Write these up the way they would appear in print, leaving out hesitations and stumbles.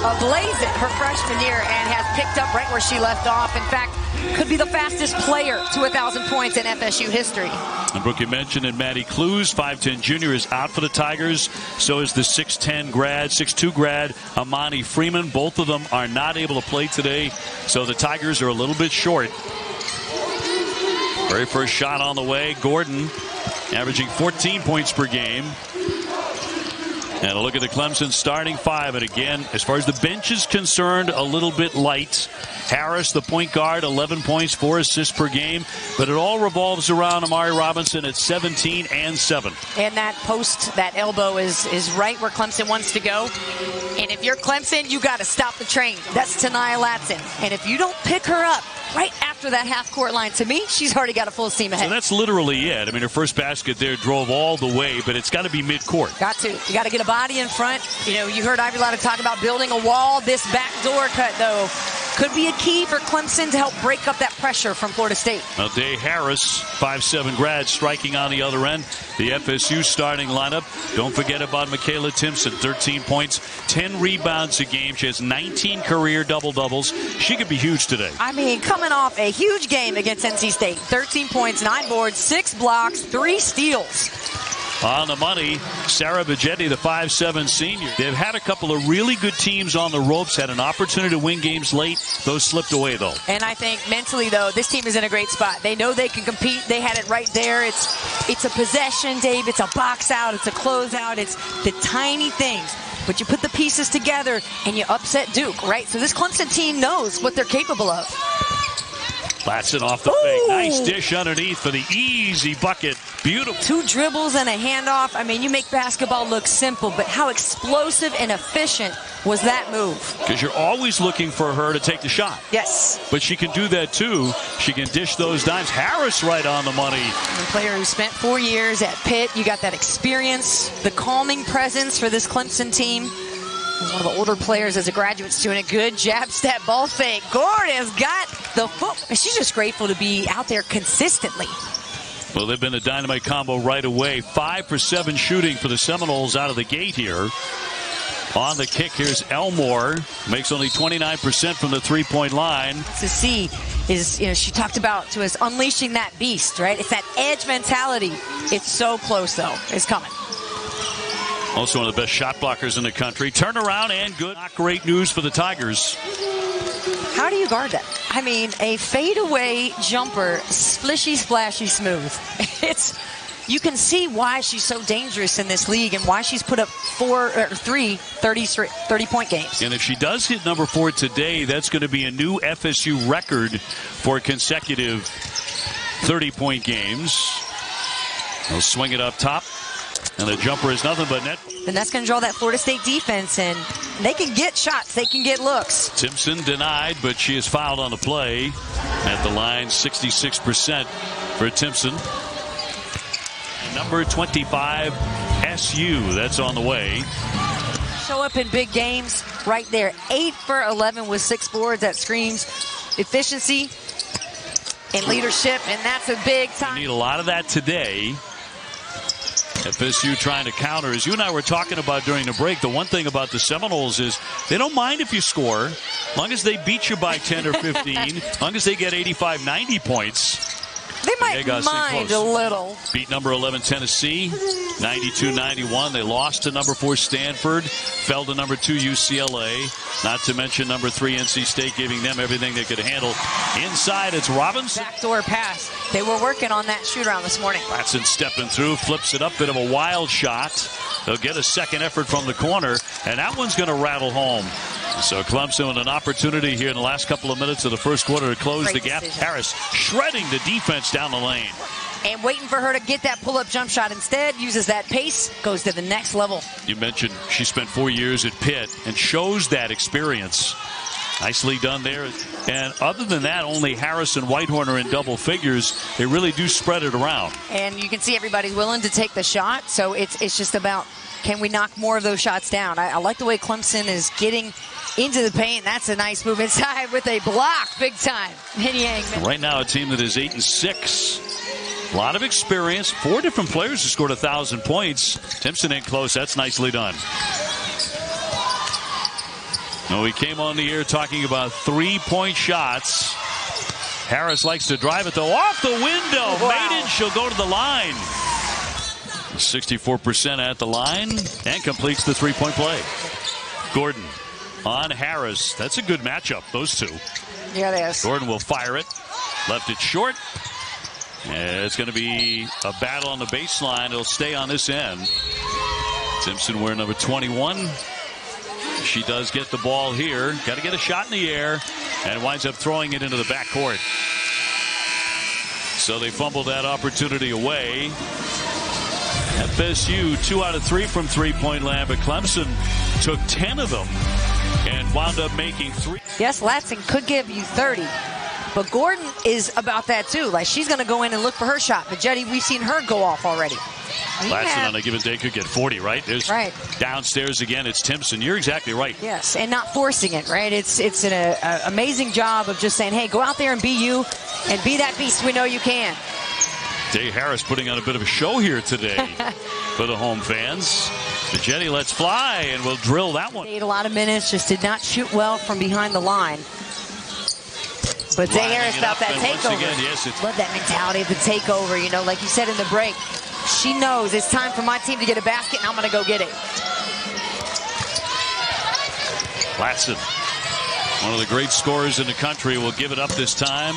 ablazing her freshman year and has picked up right where she left off. In fact, could be the fastest player to 1,000 points in FSU history. And Brooke, you mentioned that Maddie Clues, 5'10 junior, is out for the Tigers. So is the 6'10 grad, 6'2 grad, Amani Freeman. Both of them are not able to play today. So the Tigers are a little bit short. Very first shot on the way. Gordon averaging 14 points per game. And a look at the Clemson starting five. And again, as far as the bench is concerned, a little bit light. Harris, the point guard, 11 points, 4 assists per game. But it all revolves around Amari Robinson at 17 and 7. And that post, that elbow is right where Clemson wants to go. And if you're Clemson, you got to stop the train. That's Ta'Niya Latson. And if you don't pick her up right after that half-court line, to me, she's already got a full steam ahead. So that's literally it. I mean, her first basket there drove all the way, but it's got to be mid-court. Got to. You got to get a body in front. You know, you heard Ivy Latta talk about building a wall. This backdoor cut, though, could be a key for Clemson to help break up that pressure from Florida State. Now, Day Harris, 5'7 grad, striking on the other end. The FSU starting lineup. Don't forget about Makayla Timpson, 13 points, 10 rebounds a game. She has 19 career double-doubles. She could be huge today. I mean, coming off a huge game against NC State. 13 points, 9 boards, 6 blocks, 3 steals. On the money, Sara Bejedi, the 5'7 senior. They've had a couple of really good teams on the ropes, had an opportunity to win games late. Those slipped away, though. And I think mentally, though, this team is in a great spot. They know they can compete. They had it right there. It's a possession, Dave. It's a box out. It's a closeout. It's the tiny things. But you put the pieces together and you upset Duke, right? So this Clemson team knows what they're capable of. Latson off the fake. Nice dish underneath for the easy bucket. Beautiful. 2 dribbles and a handoff. I mean, you make basketball look simple, but how explosive and efficient was that move? Because you're always looking for her to take the shot. Yes. But she can do that, too. She can dish those dimes. Harris right on the money. A player who spent 4 years at Pitt. You got that experience, the calming presence for this Clemson team. One of the older players as a graduate's doing a good jab step ball fake. Gordon's got the foot. She's just grateful to be out there consistently. Well, they've been a dynamite combo right away. 5 for 7 shooting for the Seminoles out of the gate here. On the kick, here's Elmore. Makes only 29% from the three-point line. To see is, you know, she talked about to us unleashing that beast, right? It's that edge mentality. It's so close, though. It's coming. Also one of the best shot blockers in the country. Turnaround and good. Not great news for the Tigers. How do you guard that? I mean, a fadeaway jumper, splishy, splashy, smooth. You can see why she's so dangerous in this league and why she's put up 30-point games. And if she does hit number 4 today, that's going to be a new FSU record for consecutive 30-point games. They'll swing it up top. And the jumper is nothing but net. And that's going to draw that Florida State defense in. They can get shots. They can get looks. Timpson denied, but she is fouled on the play. At the line, 66% for Timpson. Number 25, SU. That's on the way. Show up in big games right there. 8 for 11 with 6 boards. That screams efficiency and leadership, and that's a big time. You need a lot of that today. FSU trying to counter. As you and I were talking about during the break, the one thing about the Seminoles is they don't mind if you score, as long as they beat you by 10 or 15, as long as they get 85, 90 points. They might mind a little. Beat number 11 Tennessee, 92-91. They lost to number 4 Stanford, fell to number 2 UCLA, not to mention number 3 NC State, giving them everything they could handle. Inside, it's Robinson. Backdoor pass. They were working on that shoot-around this morning. Latson stepping through, flips it up, bit of a wild shot. They'll get a second effort from the corner, and that one's going to rattle home. So Clemson with an opportunity here in the last couple of minutes of the first quarter to close the gap. Harris shredding the defense down the lane. And waiting for her to get that pull-up jump shot. Instead, uses that pace, goes to the next level. You mentioned she spent 4 years at Pitt and shows that experience. Nicely done there. And other than that, only Harris and Whitehorn are in double figures. They really do spread it around. And you can see everybody's willing to take the shot. So it's just about, can we knock more of those shots down? I like the way Clemson is getting into the paint. That's a nice move inside with a block, big time. Right now, a team that is 8-6. A lot of experience. 4 different players who scored 1,000 points. Timpson ain't close. That's nicely done. No, we came on the air talking about 3-point shots. Harris likes to drive it, though, off the window. Wow. Made it. She'll go to the line. 64% at the line and completes the 3-point play. Gordon on Harris. That's a good matchup, those two. Yeah, it is. Gordon will fire it. Left it short. And it's going to be a battle on the baseline. It'll stay on this end. Timpson wearing number 21. She does get the ball here. Got to get a shot in the air. And winds up throwing it into the backcourt. So they fumbled that opportunity away. FSU 2 out of 3 from 3-point land, but Clemson took 10 of them and wound up making 3. Yes, Latson could give you 30, but Gordon is about that too. Like, she's going to go in and look for her shot. Bejedi, we've seen her go off already. Latson on a given day could get 40, right? There's right. Downstairs again, it's Timpson. You're exactly right. Yes, and not forcing it, right? It's an amazing job of just saying, hey, go out there and be you and be that beast we know you can. Dave Harris putting on a bit of a show here today for the home fans. Bejedi lets fly and will drill that one. Played a lot of minutes, just did not shoot well from behind the line. But Dave Harris about that takeover. Again, yes, love that mentality of the takeover. You know, like you said in the break, she knows it's time for my team to get a basket, and I'm going to go get it. Latson, one of the great scorers in the country, will give it up this time.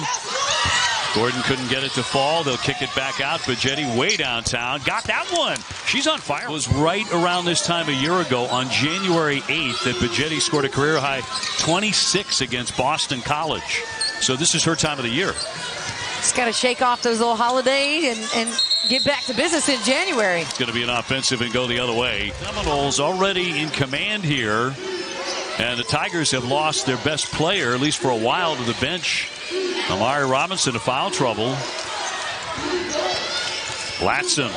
Gordon couldn't get it to fall. They'll kick it back out. Bejedi way downtown. Got that one. She's on fire. It was right around this time a year ago on January 8th that Bejedi scored a career high 26 against Boston College. So this is her time of the year. Just got to shake off those little holidays and get back to business in January. It's going to be an offensive and go the other way. Seminoles already in command here. And the Tigers have lost their best player, at least for a while, to the bench. Amari Robinson in foul trouble. Latson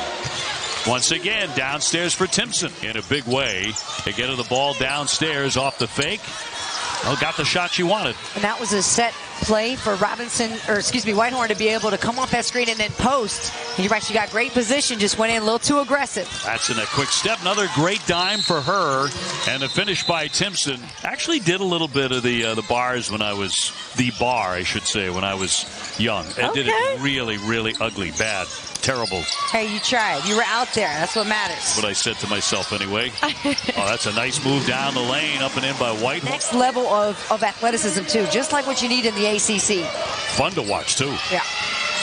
once again downstairs for Timpson in a big way. They get her the ball downstairs off the fake. Oh, got the shot she wanted. And that was a set play for Whitehorn to be able to come off that screen and then post. And you're right, she got great position, just went in a little too aggressive. That's in a quick step. Another great dime for her. And the finish by Timpson. Actually did a little bit of the bars when I was, when I was young. And did it really, really ugly, bad, terrible. Hey, you tried. You were out there. That's what matters. That's what I said to myself anyway. Oh, that's a nice move down the lane, up and in by Whitehorn. Next level of athleticism, too. Just like what you need in the ACC. Fun to watch, too. Yeah.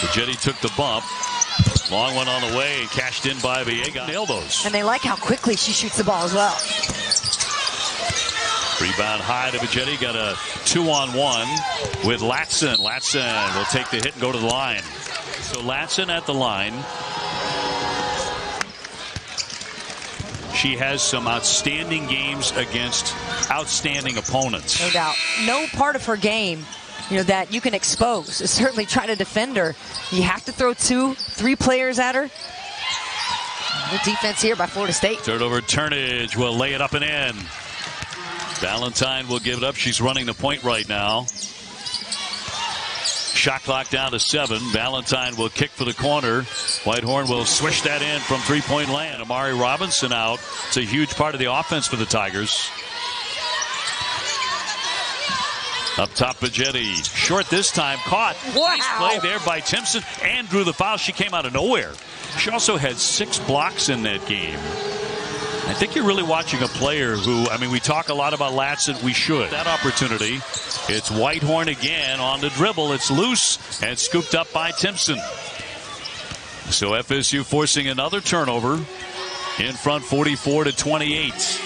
Bejedi took the bump. Long one on the way and cashed in by Villegas. Nailed those. And they like how quickly she shoots the ball as well. Rebound high to Bejedi. Got a 2-on-1 with Latson. Latson will take the hit and go to the line. So Latson at the line. She has some outstanding games against outstanding opponents. No doubt. No part of her game, that you can expose. Certainly try to defend her. You have to throw 2-3 players at her. The defense here by Florida State. Turnover. Turnage will lay it up and in. Valentine will give it up. She's running the point right now. Shot clock down to 7. Valentine will kick for the corner. Whitehorn will swish that in from 3-point land. Amari Robinson out. It's a huge part of the offense for the Tigers. Up top, Bejedi. Short this time. Caught. Wow. Nice play there by Timpson and drew the foul. She came out of nowhere. She also had 6 blocks in that game. I think you're really watching a player who, we talk a lot about Latson. We should. That opportunity. It's Whitehorn again on the dribble. It's loose and scooped up by Timpson. So FSU forcing another turnover in front 44-28.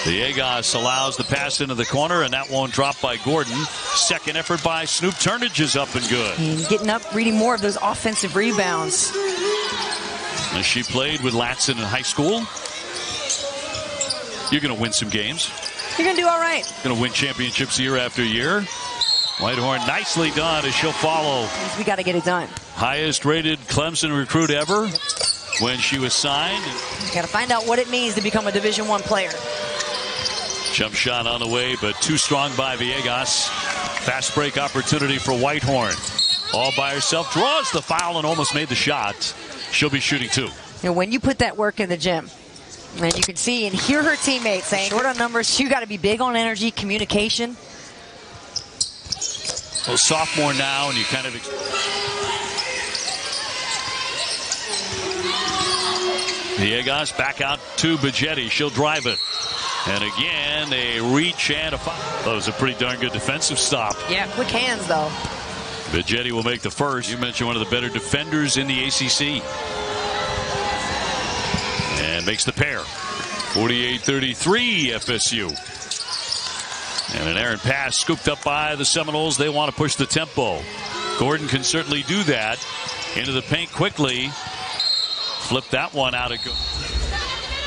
Villegas allows the pass into the corner, and that won't drop by Gordon. Second effort by Snoop Turnage is up and good. And getting up, reading more of those offensive rebounds. As she played with Latson in high school, you're going to win some games. You're going to do all right. Going to win championships year after year. Whitehorn nicely done as she'll follow. We got to get it done. Highest rated Clemson recruit ever when she was signed. Got to find out what it means to become a Division I player. Jump shot on the way, but too strong by Villegas. Fast break opportunity for Whitehorn. All by herself. Draws the foul and almost made the shot. She'll be shooting 2. When you put that work in the gym, And you can see and hear her teammates saying, short on numbers, you got to be big on energy, communication. Well, sophomore now, and you kind of... Villegas back out to Bejedi. She'll drive it. And again, a reach and a foul. That was a pretty darn good defensive stop. Yeah, quick hands, though. Bejedi will make the first. You mentioned one of the better defenders in the ACC. And makes the pair. 48-33 FSU. And an errant pass scooped up by the Seminoles. They want to push the tempo. Gordon can certainly do that. Into the paint quickly. Flip that one out of go.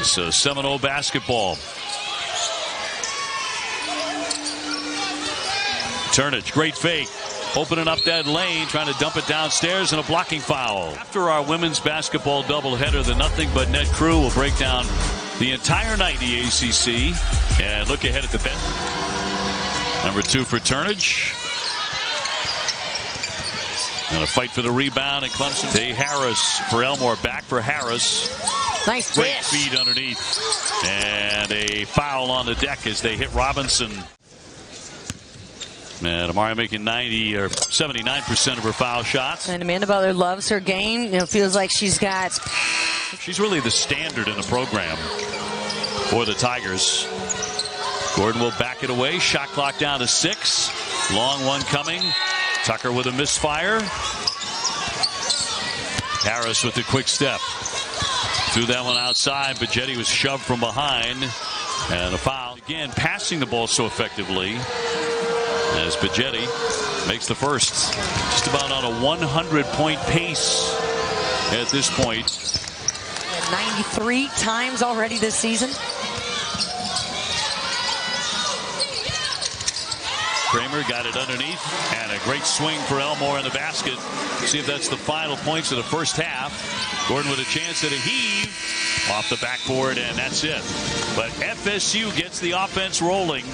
So Seminole basketball. Turnage, great fake. Opening up that lane, trying to dump it downstairs, and a blocking foul. After our women's basketball doubleheader, the Nothing But Net crew will break down the entire night in the ACC and look ahead at the bench. Number 2 for Turnage. And a fight for the rebound, and Clemson. Tay Harris for Elmore, back for Harris. Nice great feed underneath. And a foul on the deck as they hit Robinson. And Amari making 90 or 79% of her foul shots. And Amanda Butler loves her game. You know, feels like she's really the standard in the program for the Tigers. Gordon will back it away. Shot clock down to 6. Long one coming. Tucker with a misfire. Harris with the quick step. Threw that one outside. Bejedi was shoved from behind. And a foul. Again, passing the ball so effectively. As Bejedi makes the first. Just about on a 100-point pace at this point. 93 times already this season. Kramer got it underneath, and a great swing for Elmore in the basket. See if that's the final points of the first half. Gordon with a chance at a heave off the backboard, and that's it. But FSU gets the offense rolling.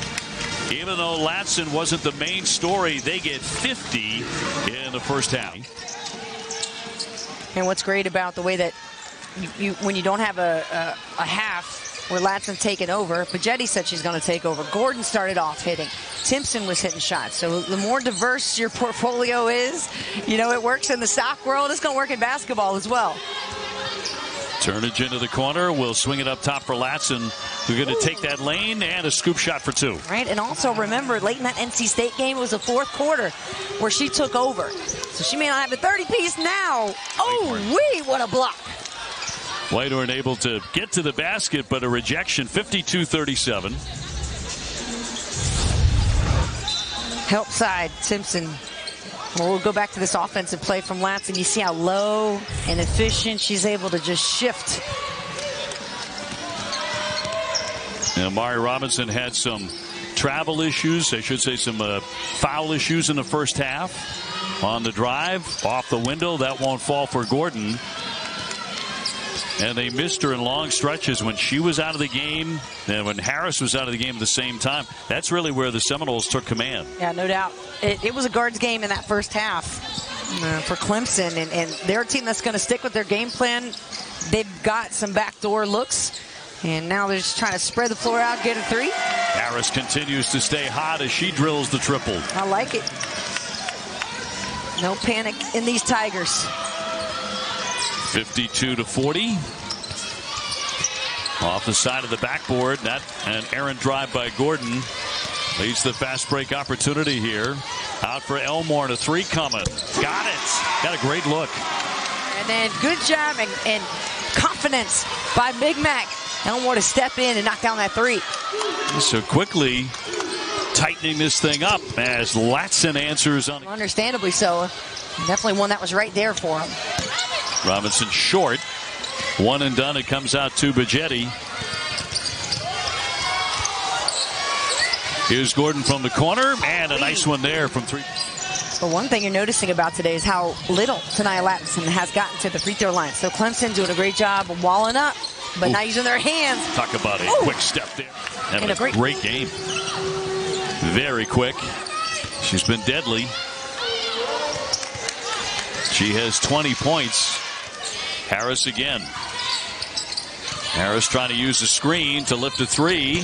Even though Latson wasn't the main story, they get 50 in the first half. And what's great about the way that when you don't have a half where Latson's taken over, Bejedi said she's going to take over. Gordon started off hitting. Timpson was hitting shots. So the more diverse your portfolio is, you know, it works in the stock world. It's going to work in basketball as well. Turnage into the corner. We'll swing it up top for Latson. We're going to take that lane and a scoop shot for 2. Right, and also remember, late in that NC State game, it was the 4th quarter where she took over. So she may not have the 30-piece now. Oh, what a block. Whitehorn able to get to the basket, but a rejection. 52-37. Help side, Timpson. Well, we'll go back to this offensive play from Latson. You see how low and efficient she's able to just shift. Now, Mari Robinson had some travel issues. I should say some foul issues in the first half. On the drive, off the window. That won't fall for Gordon. And they missed her in long stretches when she was out of the game and when Harris was out of the game at the same time. That's really where the Seminoles took command. Yeah, no doubt. It was a guards game in that first half for Clemson. And they're a team that's going to stick with their game plan. They've got some backdoor looks. And now they're just trying to spread the floor out, get a 3. Harris continues to stay hot as she drills the triple. I like it. No panic in these Tigers. 52-40. Off the side of the backboard. That an errant drive by Gordon leads to the fast break opportunity here. Out for Elmore, and a 3 coming. Got it. Got a great look. And then good job and confidence by Big Mac. Elmore to step in and knock down that 3. So quickly tightening this thing up as Latson answers on. Understandably so. Definitely one that was right there for him. Robinson short. One and done. It comes out to Bejedi. Here's Gordon from the corner, and a nice one there from 3. But one thing you're noticing about today is how little Ta'Niya Latson has gotten to the free throw line. So Clemson doing a great job of walling up, but not using their hands. Talk about a quick step there. Having a great game. Very quick. She's been deadly. She has 20 points. Harris again. Harris trying to use the screen to lift a three.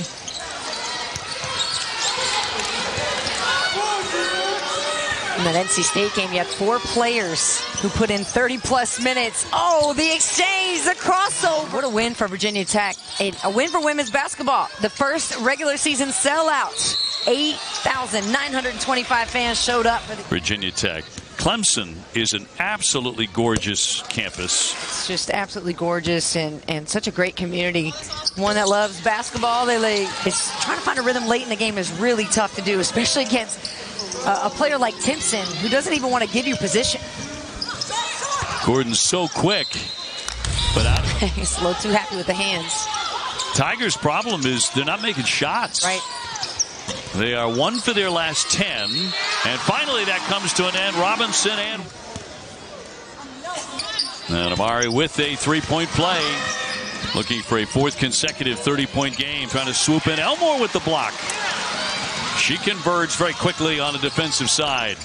In that NC State game, you had 4 players who put in 30-plus minutes. Oh, the exchange, the crossover. What a win for Virginia Tech. A win for women's basketball. The first regular season sellout. 8,925 fans showed up for the Virginia Tech. Clemson is an absolutely gorgeous campus. It's just absolutely gorgeous and such a great community. One that loves basketball. It's trying to find a rhythm late in the game is really tough to do, especially against a player like Timpson, who doesn't even want to give you position. Gordon's so quick, but out of He's a little too happy with the hands. Tigers' problem is they're not making shots. Right. They are 1 for their last 10. And finally that comes to an end. Robinson and Amari with a three-point play. Looking for a 4th consecutive 30-point game. Trying to swoop in. Elmore with the block. She converged very quickly on the defensive side.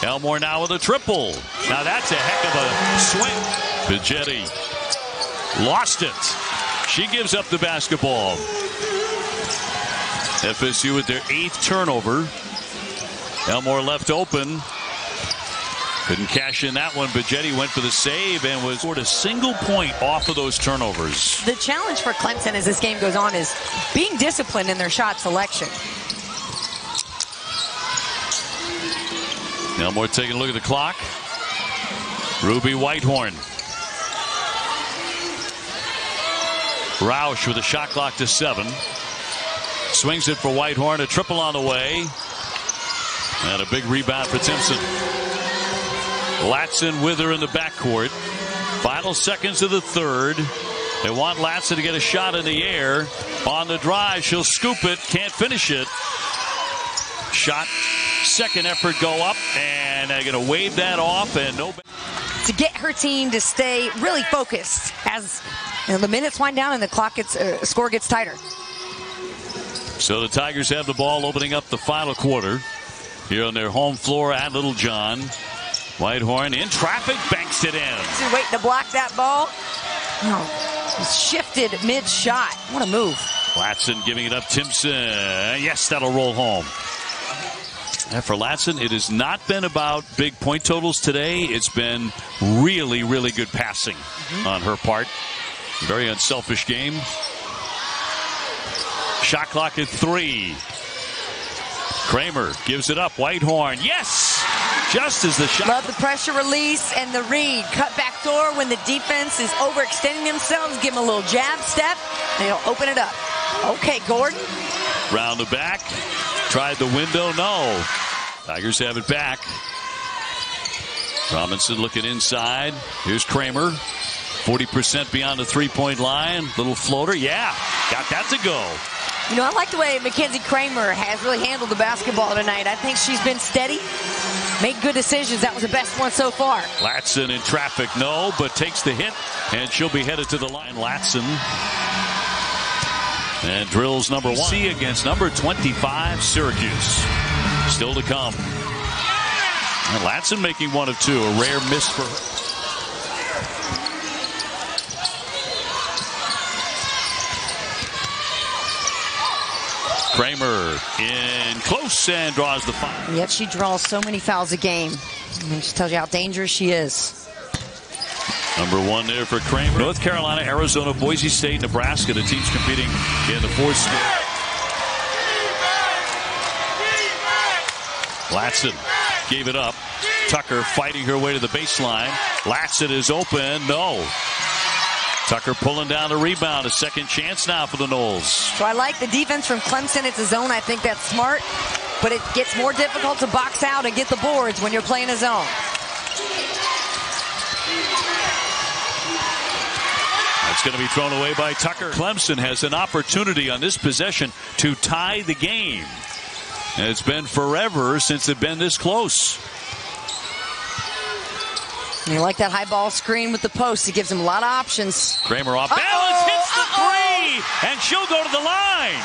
Elmore now with a triple. Now that's a heck of a swing. Bejedi lost it. She gives up the basketball. FSU with their 8th turnover. Elmore left open. Couldn't cash in that one. Bejedi went for the save and was scored a single point off of those turnovers. The challenge for Clemson as this game goes on is being disciplined in their shot selection. Elmore taking a look at the clock. Ruby Whitehorn. Roush with a shot clock to 7. Swings it for Whitehorn. A triple on the way. And a big rebound for Timpson. Latson with her in the backcourt. Final seconds of the third. They want Latson to get a shot in the air. On the drive, she'll scoop it. Can't finish it. Shot. Second effort go up. And they're going to wave that off. And no. To get her team to stay really focused as the minutes wind down and the clock score gets tighter. So the Tigers have the ball opening up the final quarter here on their home floor at Littlejohn. Whitehorn in traffic, banks it in. She's waiting to block that ball. No, it's shifted mid-shot. What a move. Latson giving it up. Timpson. Yes, that'll roll home. And for Latson, it has not been about big point totals today. It's been really, really good passing on her part. Very unselfish game. Shot clock at 3. Kramer gives it up. Whitehorn. Yes! Just as the shot. Love the pressure release and the read. Cut back door when the defense is overextending themselves. Give them a little jab step. And it'll open it up. Okay, Gordon. Round the back. Tried the window. No. Tigers have it back. Robinson looking inside. Here's Kramer. 40% beyond the three-point line. Little floater. Yeah. Got that to go. You know, I like the way Mackenzie Kramer has really handled the basketball tonight. I think she's been steady, made good decisions. That was the best one so far. Latson in traffic, no, but takes the hit, and she'll be headed to the line. Latson. And drills number 1. See against number 25, Syracuse. Still to come. And Latson making 1 of 2. A rare miss for her. Kramer in close and draws the foul. Yet she draws so many fouls a game. And she tells you how dangerous she is. Number 1 there for Kramer. North Carolina, Arizona, Boise State, Nebraska. The teams competing in the 4th split. Latson gave it up. Tucker fighting her way to the baseline. Latson is open. No. Tucker pulling down the rebound. A second chance now for the Noles. So I like the defense from Clemson. It's a zone. I think that's smart. But it gets more difficult to box out and get the boards when you're playing a zone. That's going to be thrown away by Tucker. Clemson has an opportunity on this possession to tie the game. And it's been forever since they've been this close. And you like that high ball screen with the post. It gives them a lot of options. Kramer off balance, hits the three, and she'll go to the line.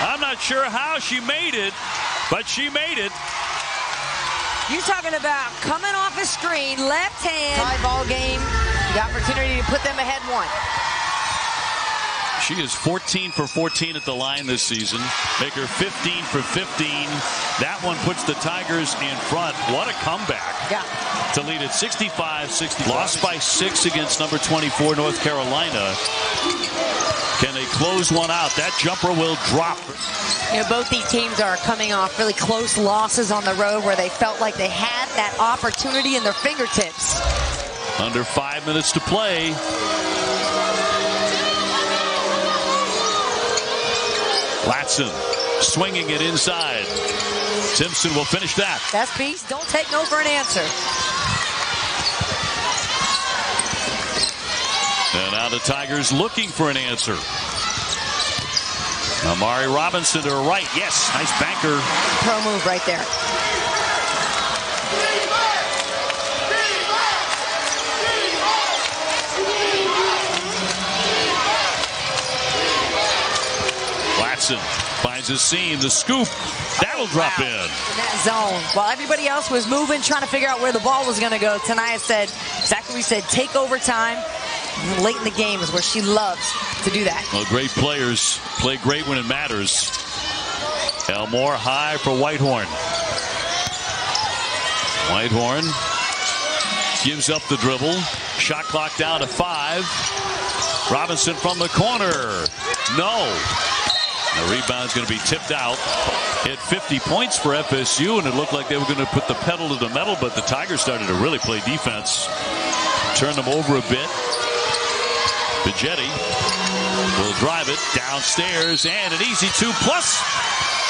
I'm not sure how she made it, but she made it. You're talking about coming off a screen, left hand. High ball game. The opportunity to put them ahead 1. She is 14 for 14 at the line this season. Make her 15 for 15. That one puts the Tigers in front. What a comeback. Yeah. To lead at 65-60. Lost by 6 against number 24 North Carolina. Can they close one out? That jumper will drop. You know, both these teams are coming off really close losses on the road where they felt like they had that opportunity in their fingertips. Under 5 minutes to play. Latson swinging it inside. Timpson will finish that. That's beast. Don't take no for an answer. And now the Tigers looking for an answer. Amari Robinson to her right. Yes, nice banker. Pro move right there. Latson finds his seam. The scoop. That'll drop in that zone. While everybody else was moving, trying to figure out where the ball was going to go, Ta'Niya said exactly what we said. Take over time. Late in the game is where she loves to do that. Well, great players play great when it matters. Elmore high for Whitehorn. Whitehorn gives up the dribble. Shot clock down to 5. Robinson from the corner. No. The rebound's going to be tipped out. Hit 50 points for FSU, and it looked like they were going to put the pedal to the metal, but the Tigers started to really play defense. Turn them over a bit. Bejedi will drive it downstairs, and an easy 2+.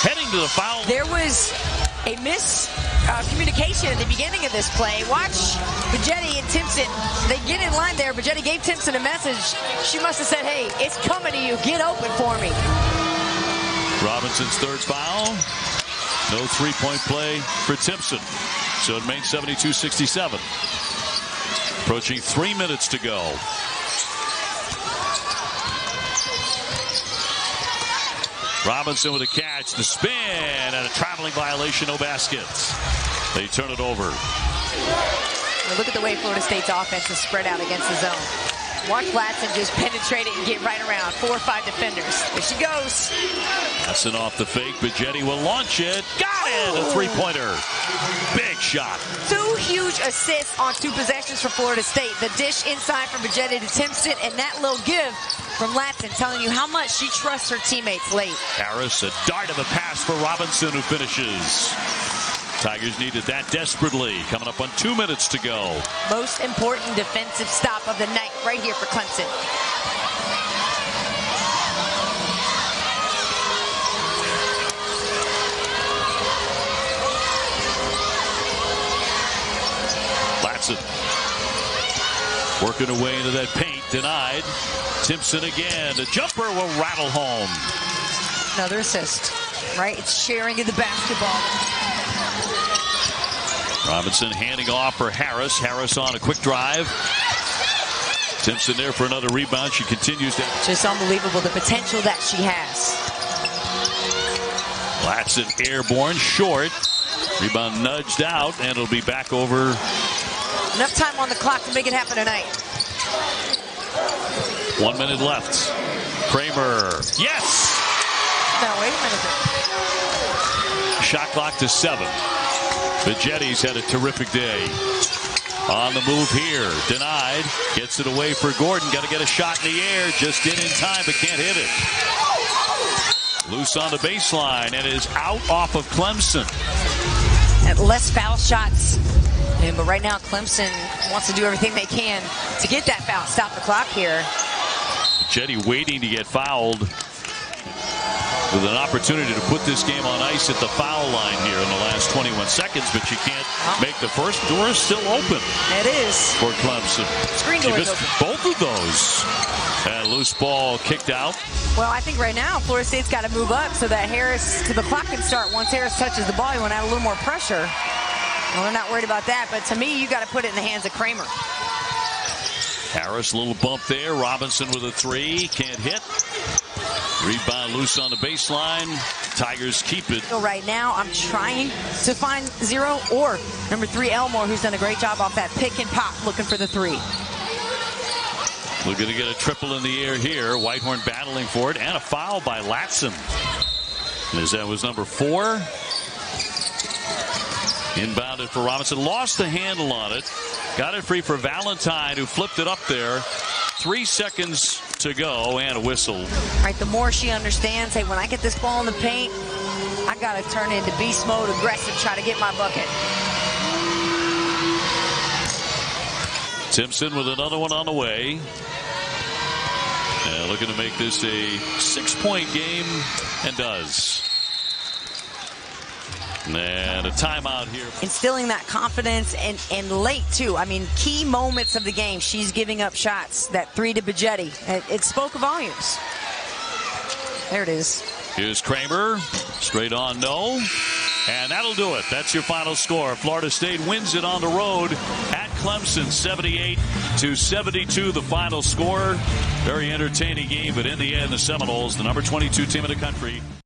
Heading to the foul. There was a miscommunication at the beginning of this play. Watch Bejedi and Timpson. They get in line there. Bejedi gave Timpson a message. She must have said, hey, it's coming to you. Get open for me. Robinson's third foul. No three-point play for Timpson. So it remains 72-67. Approaching 3 minutes to go. Robinson with a catch, the spin, and a traveling violation, no baskets. They turn it over. Well, look at the way Florida State's offense is spread out against the zone. Watch Latson just penetrate it and get right around 4 or 5 defenders. There she goes. Latson off the fake. Bejedi will launch it. Got it! A three-pointer. Big shot. 2 huge assists on 2 possessions for Florida State. The dish inside from Bejedi to Timpson, and that little give from Latson telling you how much she trusts her teammates late. Harris, a dart of a pass for Robinson, who finishes. Tigers needed that desperately. Coming up on 2 minutes to go. Most important defensive stop of the night right here for Clemson. Latson working away into that paint. Denied. Timpson again. The jumper will rattle home. Another assist. Right? It's sharing of the basketball. Robinson handing off for Harris. Harris on a quick drive. Timpson there for another rebound. She continues to. Just unbelievable the potential that she has. Latson airborne, short. Rebound nudged out, and it'll be back over. Enough time on the clock to make it happen tonight. 1 minute left. Kramer. Yes! No, wait a minute. Shot clock to 7. Bejedi's had a terrific day. On the move here. Denied. Gets it away for Gordon. Got to get a shot in the air. Just in time, but can't hit it. Loose on the baseline, and is out off of Clemson. And less foul shots. But right now, Clemson wants to do everything they can to get that foul. Stop the clock here. Bejedi waiting to get fouled, with an opportunity to put this game on ice at the foul line here in the last 21 seconds, but she can't make the first. Door is still open. It is. For Clemson. Screen door is open. Both of those. And loose ball kicked out. Well, I think right now Florida State's got to move up so that the clock can start. Once Harris touches the ball, you want to add a little more pressure. Well, they're not worried about that, but to me, you got to put it in the hands of Kramer. Harris, a little bump there. Robinson with a 3. Can't hit. Rebound loose on the baseline. Tigers keep it. So right now, I'm trying to find 0 or number 3, Elmore, who's done a great job off that pick and pop, looking for the 3. Looking to get a triple in the air here. Whitehorn battling for it, and a foul by Latson. As that was number 4. Inbounded for Robinson. Lost the handle on it. Got it free for Valentine, who flipped it up there. 3 seconds to go, and a whistle. All right, the more she understands, hey, when I get this ball in the paint, I got to turn into beast mode, aggressive, try to get my bucket. Timpson with another one on the way. And looking to make this a 6-point game, and does. And a timeout here. Instilling that confidence, and late, too. I mean, key moments of the game, she's giving up shots. That 3 to Bejedi. It spoke volumes. There it is. Here's Kramer. Straight on, no. And that'll do it. That's your final score. Florida State wins it on the road at Clemson, 78-72, the final score. Very entertaining game, but in the end, the Seminoles, the number 22 team in the country.